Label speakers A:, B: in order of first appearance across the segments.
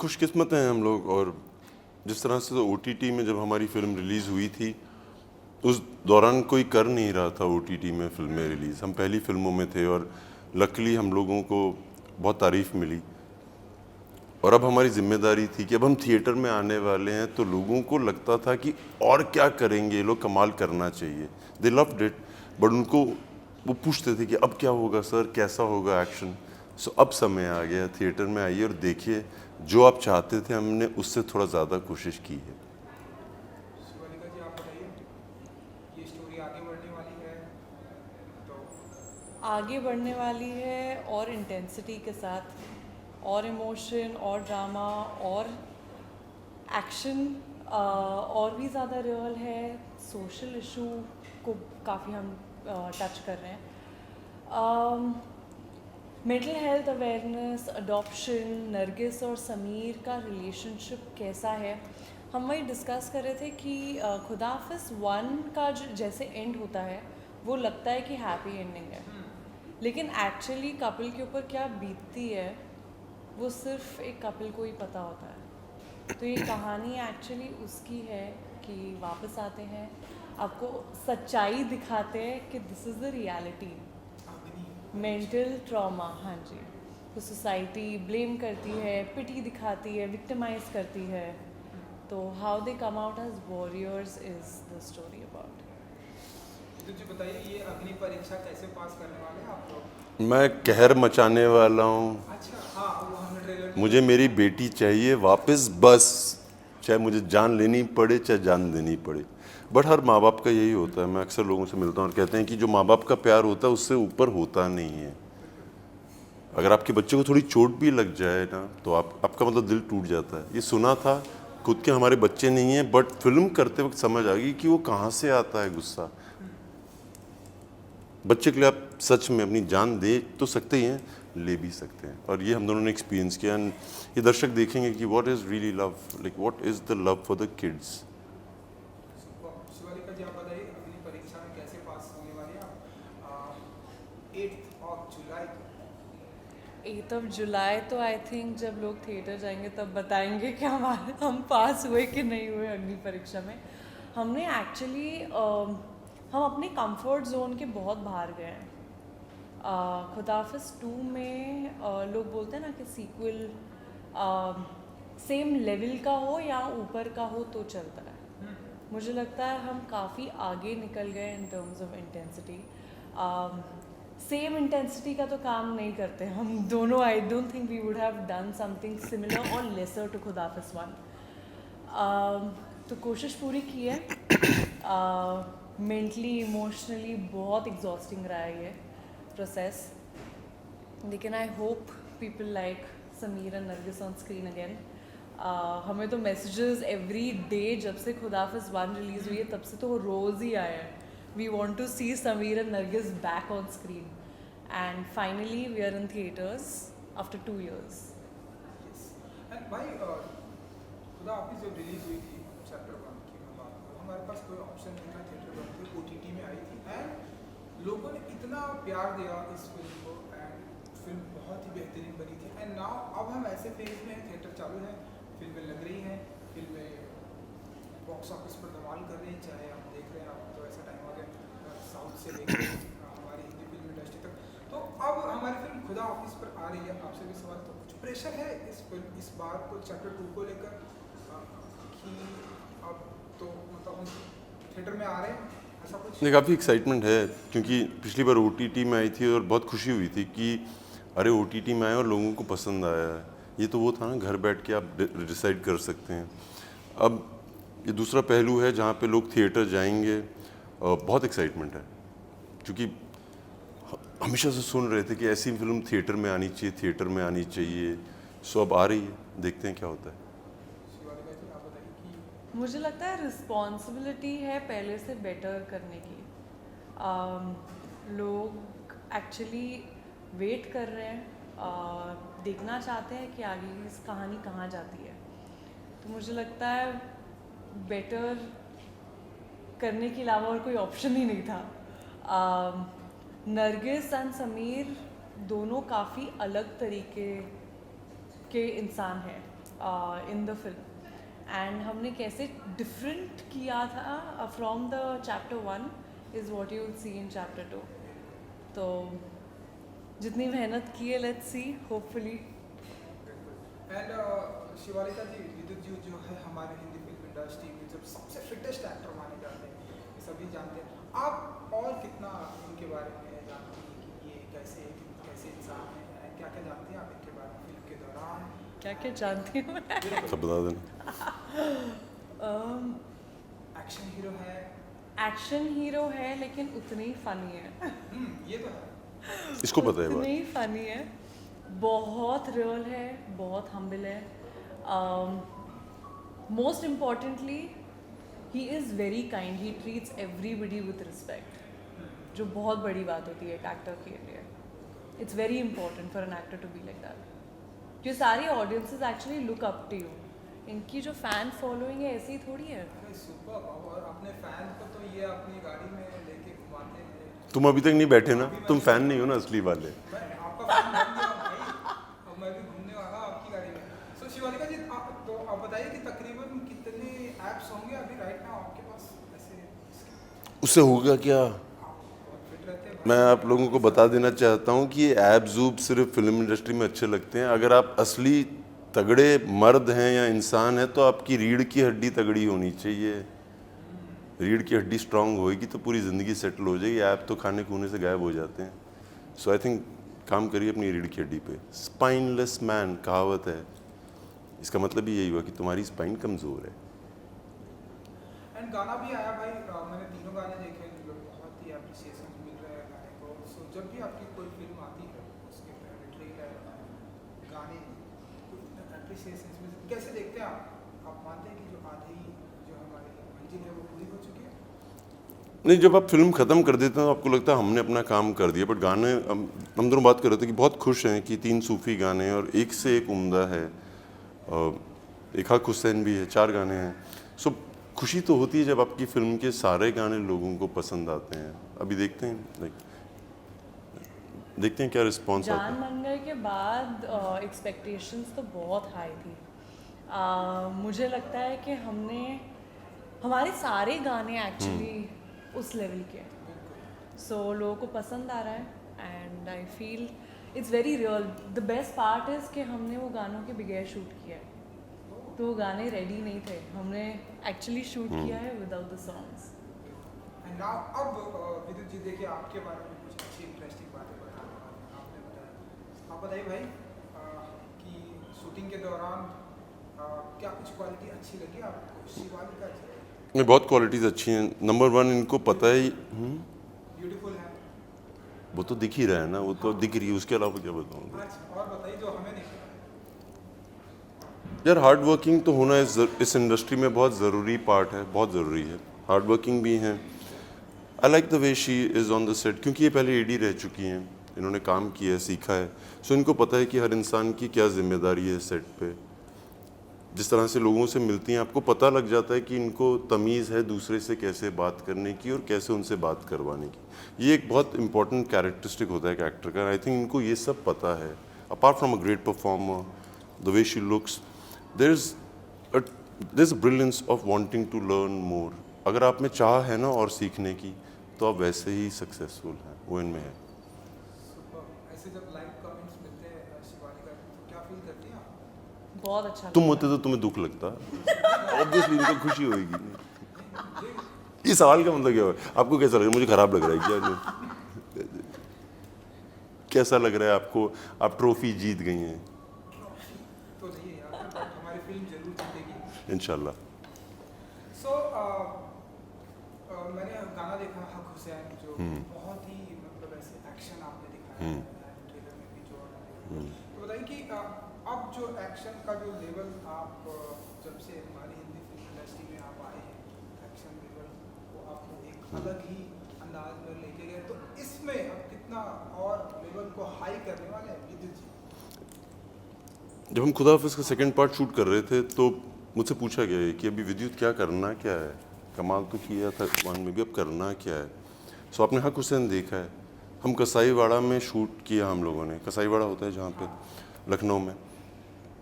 A: खुशकिस्मत हैं हम लोग। और जिस तरह से ओटीटी में जब हमारी फ़िल्म रिलीज़ हुई थी, उस दौरान कोई कर नहीं रहा था ओटीटी में फ़िल्में रिलीज़। हम पहली फ़िल्मों में थे और लकीली हम लोगों को बहुत तारीफ़ मिली। और अब हमारी ज़िम्मेदारी थी कि अब हम थिएटर में आने वाले हैं, तो लोगों को लगता था कि और क्या करेंगे ये लोग, कमाल करना चाहिए। दे लव्ड इट, बट उनको वो पूछते थे कि अब क्या होगा सर, कैसा होगा एक्शन। सो अब समय आ गया, थिएटर में आइए और देखिए, जो आप चाहते थे हमने उससे थोड़ा ज़्यादा कोशिश की है।
B: शिवालिका जी, आप बताइए, ये स्टोरी आगे बढ़ने वाली है तो?
C: आगे बढ़ने वाली है और इंटेंसिटी के साथ, और इमोशन और ड्रामा और एक्शन, और भी ज़्यादा रियल है। सोशल इशू को काफ़ी हम टच कर रहे हैं। Mental health awareness, adoption, Nargis और समीर का रिलेशनशिप कैसा है, हम वही डिस्कस कर रहे थे कि खुदा हाफिज़ 1 का जो जैसे एंड होता है वो लगता है कि हैप्पी एंडिंग है, लेकिन एक्चुअली कपल के ऊपर क्या बीतती है वो सिर्फ एक कपल को ही पता होता है। तो ये कहानी एक्चुअली उसकी है कि वापस आते हैं, आपको सच्चाई दिखाते हैं कि this is the reality. Mental trauma, हाँ जी, तो सोसाइटी ब्लेम करती है, पिटी दिखाती है, विक्टिमाइज करती है। तो how they come out as warriors is the story about.
B: तो जी बताइए, ये अग्नि परीक्षा कैसे पास करने वाले हैं आप लोग?
A: मैं कहर मचाने वाला हूँ।
B: अच्छा, हाँ, वो हमने ट्रेलर में
A: मुझे मेरी बेटी चाहिए वापस, बस। चाहे मुझे जान लेनी पड़े, चाहे जान देनी पड़े। बट हर माँ बाप का यही होता है। मैं अक्सर लोगों से मिलता हूँ और कहते हैं कि जो माँ बाप का प्यार होता है उससे ऊपर होता नहीं है। अगर आपके बच्चे को थोड़ी चोट भी लग जाए ना, तो आपका मतलब दिल टूट जाता है। ये सुना था, खुद के हमारे बच्चे नहीं हैं, बट फिल्म करते वक्त समझ आ गई कि वो कहाँ से आता है गुस्सा। बच्चे के लिए आप सच में अपनी जान दे तो सकते ही हैं, ले भी सकते हैं। और ये हम दोनों ने एक्सपीरियंस किया। एंड ये दर्शक देखेंगे कि what is really love, like what is the love for the kids.
B: Shivalika ji, आप बताइए, अग्नि परीक्षा में कैसे पास होने वाले हैं आप? 8 जुलाई को।
C: 8 जुलाई तो आई थिंक जब लोग थिएटर जाएंगे तब बताएंगे कि हम पास हुए कि नहीं हुए अग्नि परीक्षा में। हमने एक्चुअली हम अपने कंफर्ट जोन के बहुत बाहर गए हैं। खुदा हाफिज़ 2 में लोग बोलते हैं ना कि सीक्वल सेम लेवल का हो या ऊपर का हो तो चलता है। मुझे लगता है हम काफ़ी आगे निकल गए in terms of intensity. Same intensity का तो काम नहीं करते हम दोनों। I don't think we would have done something similar or lesser to Khuda Hafiz 1। तो कोशिश पूरी की है। मेंटली इमोशनली बहुत एग्जॉस्टिंग रहा है ये प्रोसेस, लेकिन I hope people like Sameer and Nargis on screen again. हमें तो मैसेजेस एवरी डे जब से खुदा हाफिज़ 1 रिलीज़ हुई है तब से तो वो रोज़ ही आए हैं, we want to see Sameer and Nargis back on screen, and finally we are in theatres after 2 years।
B: And भाई, खुदा हाफिज़ जब रिलीज हुई थी चैप्टर 1 की मैं बात करूँ, हमारे पास कोई ऑप्शन नहीं था थिएटर बंद पे, ओटीटी में आई थी। एंड लोगों ने इतना प्यार दिया इस फिल्म को, एंड फिल्म बहुत ही बेहतरीन बनी थी। एंड नाउ अब हम ऐसे फेज में हैं, थिएटर चालू है, फिल्में लग रही हैं, फिल्में बॉक्स ऑफिस पर धमाल कर रही हैं। चाहे आप देख रहे हैं, आप तो ऐसा टाइम आ गया साउथ से लेकर हमारी हिंदी फिल्म इंडस्ट्री तक। तो अब हमारी फिल्म खुदा हाफिज़ पर आ रही है। आपसे भी सवाल, तो कुछ प्रेशर है इस फिल्म इस बार को चैप्टर 2 को लेकर कि अब तो मतलब हम थिएटर में आ रहे हैं, ऐसा कुछ?
A: नहीं, काफ़ी एक्साइटमेंट है, क्योंकि पिछली बार ओटीटी में आई थी और बहुत खुशी हुई थी कि अरे ओटीटी में आया और लोगों को पसंद आया है। ये तो वो था ना, घर बैठ के आप डिसाइड कर सकते हैं। अब ये दूसरा पहलू है जहाँ पे लोग थिएटर जाएंगे। बहुत एक्साइटमेंट है, क्योंकि हमेशा से सुन रहे थे कि ऐसी फिल्म थिएटर में आनी चाहिए, थिएटर में आनी चाहिए। सो अब आ रही है, देखते हैं क्या होता है।
B: शिवालिका जी, आप बताइए कि
C: मुझे लगता है रिस्पॉन्सिबिलिटी है पहले से बेटर करने की। लोग एक्चुअली वेट कर रहे हैं, देखना चाहते हैं कि आगे इस कहानी कहाँ जाती है। तो मुझे लगता है बेटर करने के अलावा और कोई ऑप्शन ही नहीं था। नरगिस एंड समीर दोनों काफ़ी अलग तरीके के इंसान हैं। इन द फिल्म, एंड हमने कैसे डिफरेंट किया था from the chapter 1 is what you will see in chapter 2. तो जितनी मेहनत की है, let's see, hopefully.
B: And Shivalika ji, Vidyut ji जो है हमारे हिंदी फिल्म इंडस्ट्री में जब सबसे फिटेस्ट एक्टर माने जाते हैं, ये सभी जानते हैं. आप और कितना इनके बारे में जानती हैं कि ये कैसे इंसान है, क्या क्या जानती हैं आप इनके बारे में फिल्म के दौरान?
C: क्या क्या जानती हूँ मैं?
A: सब बता देना.
B: एक्शन हीरो है.
C: एक्शन हीरो है लेकिन उतने ही फनी है.
B: ये तो है.
A: इसको पता है
C: उतने
A: बात.
C: ही फनी है, बहुत रियल है, बहुत हम्बल है. Most importantly he is very kind, he treats everybody with respect, जो बहुत बड़ी बात होती है एक एक्टर के लिए. It's very important for an actor to be like that. जो सारी audiences actually look up to you. इनकी जो फैन फॉलोइंग है ऐसी थोड़ी है.
B: अरे सुपर. और अपने फैन को तो ये अपनी गाड़ी में लेके घुमाते हैं.
A: तुम अभी तक नहीं बैठे ना, तुम फैन नहीं हो ना असली वाले.
B: मैं आपका फैन बन गया भाई. अब मैं भी घूमने वाला आपकी गाड़ी में. सो शिवालिका जी, तो आप बताइए कि तकरीबन कितने ऐप्स होंगे अभी राइट नाउ आपके पास ऐसे?
A: उससे होगा क्या?
B: आप बहुत फिट रहते हैं.
A: मैं आप लोगों को बता देना चाहता हूँ कि ये एब्स ऊब सिर्फ फिल्म इंडस्ट्री में अच्छे लगते हैं. अगर आप असली तगड़े मर्द हैं या इंसान हैं तो आपकी रीढ़ की हड्डी तगड़ी होनी चाहिए. रीढ़ की हड्डी स्ट्रांग होएगी तो पूरी ज़िंदगी सेटल हो जाएगी. ऐप तो खाने खूने से गायब हो जाते हैं. सो आई थिंक काम करिए अपनी रीढ़ की हड्डी पे. स्पाइनलेस मैन कहावत है, इसका मतलब ही यही हुआ कि तुम्हारी स्पाइन कमज़ोर है.
B: एंड गाना भी आया भाई. मैंने तीनों गाने देखे, जो बहुत ही एप्रिसिएशन मिल रहा है गाने को. सो जब भी आपकी कोई फिल्म आती है उसके ट्रेलर गाने एप्रिसिएशन कैसे देखते हैं आप मानते हैं कि जो आधी जो हमारी मंजिल है वो पूरी हो चुकी है?
A: नहीं, जब आप फिल्म ख़त्म कर देते हैं तो आपको लगता है हमने अपना काम कर दिया. बट गाने, हम दोनों बात कर रहे थे कि बहुत खुश हैं कि 3 सूफ़ी गाने और एक से एक उम्दा है. एक हक हुसैन भी है, 4 गाने हैं. सो खुशी तो होती है जब आपकी फिल्म के सारे गाने लोगों को पसंद आते हैं. अभी देखते हैं देखते हैं क्या रिस्पॉन्स आता
C: जान
A: है.
C: मन गए के बाद एक्सपेक्टेशंस तो बहुत हाई थी. मुझे लगता है कि हमारे सारे गाने एक्चुअली उस लेवल के हैं. सो लोगों को पसंद आ रहा है and I feel it's very real. The best part is कि हमने वो गानों के बगैर शूट किया है, तो वो गाने रेडी नहीं थे. हमने एक्चुअली शूट किया है without the songs.
B: And now अब विद्युत जी देखिए, आपके बारे में कुछ अच्छी इंटरेस्टिंग बातें बताने वाले हैं. आपने बताया, आप बताइए भाई कि शूटिंग के दौरान क्या कुछ क्वालिटी अच्छी लगी आपको शिवालिका जी?
A: नहीं, बहुत क्वालिटीज़ अच्छी हैं. नंबर 1 इनको पता है
B: ब्यूटीफुल है.
A: वो तो दिख ही रहा है ना, वो तो दिख रही है. उसके अलावा क्या बताऊँ
B: अच्छा, और बताइए जो हमें नहीं पता.
A: यार. हार्ड वर्किंग तो होना इस इंडस्ट्री में बहुत ज़रूरी पार्ट है, बहुत ज़रूरी है. हार्ड वर्किंग भी हैं. I like the way she is on the set, क्योंकि ये पहले एडी रह चुकी हैं, इन्होंने काम किया है, सीखा है. सो इनको पता है कि हर इंसान की क्या जिम्मेदारी है सेट पे. जिस तरह से लोगों से मिलती हैं आपको पता लग जाता है कि इनको तमीज़ है दूसरे से कैसे बात करने की और कैसे उनसे बात करवाने की. ये एक बहुत इंपॉर्टेंट कैरेक्टरिस्टिक होता है एक एक्टर का. आई थिंक इनको ये सब पता है. Apart from a great performer, the way she looks, there is a brilliance of wanting to learn more. अगर आप में चाह है ना और सीखने की, तो आप वैसे ही सक्सेसफुल हैं. वो इनमें है.
B: सुपर. ऐसे जब लाइव कमेंट्स मिलते हैं शिवालिका तो क्या फील करती हैं आप?
C: बहुत अच्छा
A: तुम
C: लगता
A: होते तो तुम्हें दुख लगता. ऑब्वियसली इनको खुशी होगी. ये सवाल का मतलब क्या है? आपको कैसा लग रहा है? मुझे खराब लग रहा है क्या? कैसा लग रहा है आपको? आप ट्रॉफी जीत गई हैं.
B: तो नहीं यार, हमारी फिल्म जरूर जीतेगी
A: इंशाल्लाह.
B: सो मैंने गाना देखा हक हुसैन, जो बहुत ही मतलब ऐसे एक्शन आपने दिखाया है ट्रेलर में भी जो तो बताइए कि अब जो एक्शन का जो लेवल आप जब से हमारी हिंदी फिल्म इंडस्ट्री में आप आए हैं, एक्शन लेवल वो आप एक अलग ही अंदाज में लेके गए. तो इसमें अब कितना और लेवल को हाई करने वाले हैं विद्युत जी?
A: जब हम खुदा हाफिज़ का सेकंड पार्ट शूट कर रहे थे तो मुझसे पूछा गया है कि अभी विद्युत क्या करना क्या है. कमाल तो किया था वन में भी, अब करना क्या है. सो आपने हक हुसैन देखा है. हम कसाईवाड़ा में शूट किया हम लोगों ने. कसाईवाड़ा होता है जहाँ पे लखनऊ में.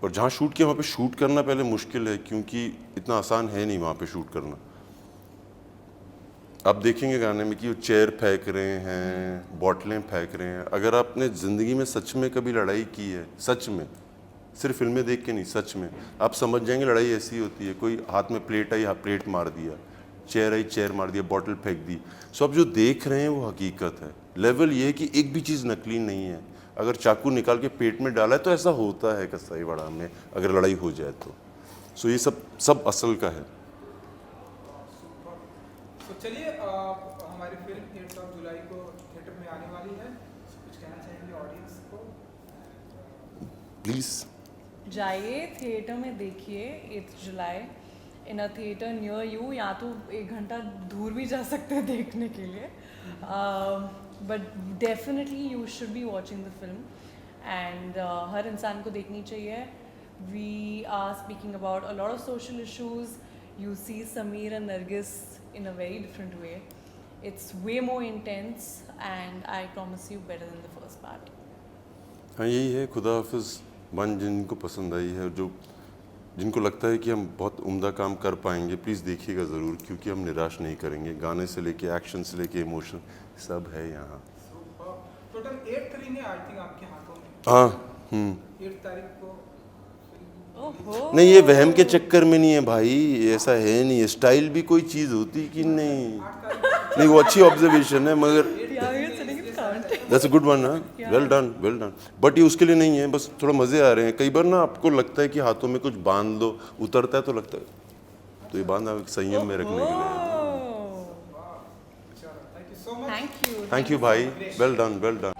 A: और जहाँ शूट किया वहाँ पे शूट करना पहले मुश्किल है, क्योंकि इतना आसान है नहीं वहाँ पे शूट करना। आप देखेंगे गाने में कि वो चेयर फेंक रहे हैं, बॉटलें फेंक रहे हैं। अगर आपने ज़िंदगी में सच में कभी लड़ाई की है, सच में, सिर्फ फिल्में देख के नहीं, सच में, आप समझ जाएंगे लड़ाई ऐसी होती है। कोई हाथ में प्लेट आई, हाथ प्लेट मार दिया, चेयर आई, चेयर मार दिया, बॉटल फेंक दी। सो आप जो देख रहे हैं वो हकीकत है। लेवल ये है कि एक भी चीज़ नकली नहीं है। अगर चाकू निकाल के पेट में डाला है तो ऐसा होता है कसाईवाड़ा में, अगर लड़ाई हो जाए तो। सो ये सब असल का है।
B: तो चलिए हमारी फिल्म 8 जुलाई को थिएटर में आने वाली है, कुछ कहना चाहेंगे ऑडियंस को?
A: प्लीज़
C: जाइए थिएटर में देखिए 8 जुलाई इन अ थिएटर नियर यू, या तो 1 घंटा दूर भी जा सकते हैं देखने के लिए, but definitely you should be watching the film and हर इंसान को देखनी चाहिए। We are speaking about a lot of social issues. You see Sameer and Nargis in a very different way. It's way more intense and I promise you better than the first part.
A: हाँ, यही है। खुदा हाफिज़ one जिनको पसंद आई है, जो जिनको लगता है कि हम बहुत उम्दा काम कर पाएंगे, प्लीज़ देखिएगा ज़रूर, क्योंकि हम निराश नहीं करेंगे। गाने से लेके एक्शन से लेके इमोशन सब है यहाँ।
B: टोटल 8 तारीख है आई थिंक आपके हाथों में।
A: हाँ
B: 8 तारीख को
C: ओहो।
A: नहीं, ये वहम के चक्कर में नहीं है भाई, ऐसा है नहीं। स्टाइल भी कोई चीज़ होती कि नहीं। नहीं, वो अच्छी ऑब्जर्वेशन है, मगर
C: Yeah, you're sitting in front.
A: That's a good one. हाँ, well done, well done. But ये उसके लिए नहीं है, बस थोड़ा मज़े आ रहे हैं। कई बार ना आपको लगता है कि हाथों में कुछ बांध लो, उतरता है तो लगता है तो ये बांधा संयम में रखने के लिए।
C: Oh.
B: चलो thank you so much.
C: Thank you.
A: Thank you भाई, वेल डन, वेल डन।